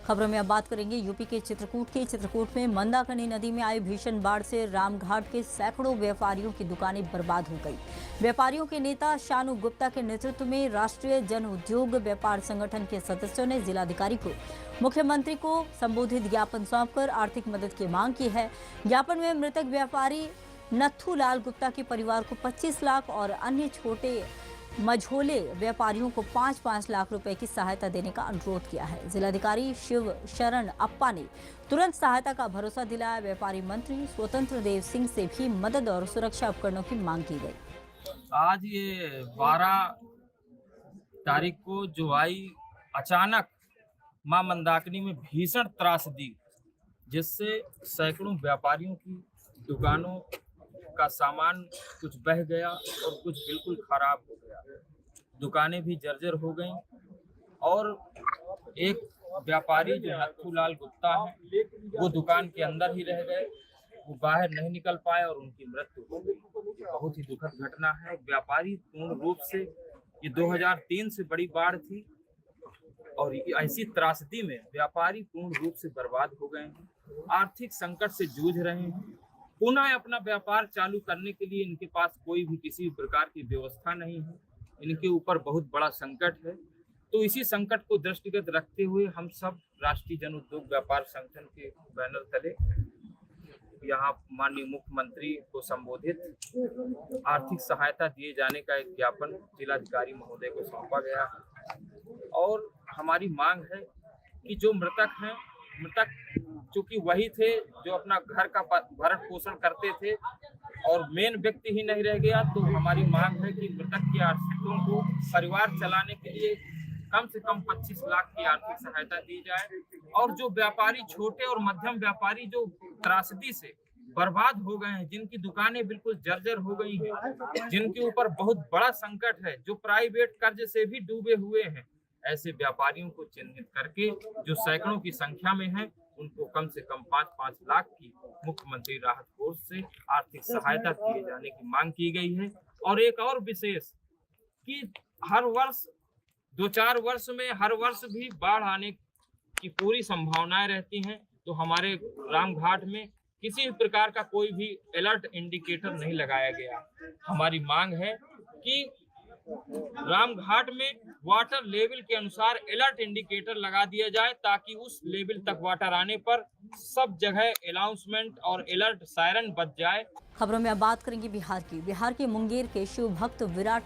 खबरों में अब बात करेंगे यूपी के चित्रकूट की। चित्रकूट में मंदाकिनी नदी में आई भीषण बाढ़ से रामघाट के सैकड़ों व्यापारियों की दुकानें बर्बाद हो गई। व्यापारियों के नेता शानू गुप्ता के नेतृत्व में राष्ट्रीय जन उद्योग व्यापार संगठन के सदस्यों ने जिलाधिकारी को मुख्यमंत्री को संबोधित ज्ञापन सौंपकर आर्थिक मदद की मांग की है। ज्ञापन में मृतक व्यापारी नथू लाल गुप्ता के परिवार को 25 लाख और अन्य छोटे मझोले व्यापारियों को 5-5 लाख रुपए की सहायता देने का अनुरोध किया है। जिलाधिकारी शिव शरण अप्पा ने तुरंत सहायता का भरोसा दिलाया। व्यापारी मंत्री स्वतंत्र देव सिंह से भी मदद और सुरक्षा उपकरणों की मांग की गई। आज ये 12 तारीख को जो आई अचानक मां मंदाकिनी में भीषण त्रासदी, जिससे सैकड़ों व्यापारियों की दुकानों का सामान कुछ बह गया और कुछ बिल्कुल खराब हो गया। दुकानें भी जर्जर हो गईं और एक व्यापारी जो नथू लाल गुप्ता है वो दुकान के अंदर ही रह गए, वो बाहर नहीं निकल पाए और उनकी मृत्यु हो गई। बहुत ही दुखद घटना है। व्यापारी पूर्ण रूप से ये 2003 से बड़ी बाढ़ थी और ऐसी त्रासदी में व्यापारी पूर्ण रूप से बर्बाद हो गए हैं, आर्थिक संकट से जूझ रहे हैं। पुनः अपना व्यापार चालू करने के लिए इनके पास कोई भी किसी भी प्रकार की व्यवस्था नहीं है। इनके ऊपर बहुत बड़ा संकट है। तो इसी संकट को दृष्टिगत रखते हुए हम सब राष्ट्रीय जन उद्योग व्यापार संगठन के बैनर तले यहाँ माननीय मुख्यमंत्री को संबोधित आर्थिक सहायता दिए जाने का एक ज्ञापन जिलाधिकारी महोदय को सौंपा गया है। और हमारी मांग है कि जो मृतक चूंकि वही थे जो अपना घर का भरण पोषण करते थे और मेन व्यक्ति ही नहीं रह गया, तो हमारी मांग है कि मृतक के आश्रितों को परिवार चलाने के लिए कम से कम 25 लाख की आर्थिक सहायता दी जाए। और जो व्यापारी, छोटे और मध्यम व्यापारी जो त्रासदी से बर्बाद हो गए हैं, जिनकी दुकानें बिल्कुल जर्जर हो गई हैं, जिनके ऊपर बहुत बड़ा संकट है, जो प्राइवेट कर्ज से भी डूबे हुए हैं, ऐसे व्यापारियों को चिन्हित करके जो सैकड़ों की संख्या में है, उनको कम से कम 5-5 लाख की मुख्यमंत्री राहत कोष से आर्थिक सहायता दिए जाने की मांग की गई है। और एक और विशेष कि हर वर्ष 2-4 वर्ष में हर वर्ष भी बाढ़ आने की पूरी संभावनाएं रहती हैं, तो हमारे रामघाट में किसी भी प्रकार का कोई भी अलर्ट इंडिकेटर नहीं लगाया गया। हमारी मांग है कि रामघाट में वाटर लेवल के अनुसार अलर्ट इंडिकेटर लगा दिया जाए, ताकि उस लेवल तक वाटर आने पर सब जगह अनाउंसमेंट और अलर्ट सायरन बज जाए। खबरों में अब बात करेंगे बिहार की। बिहार के मुंगेर के शिव भक्त विराट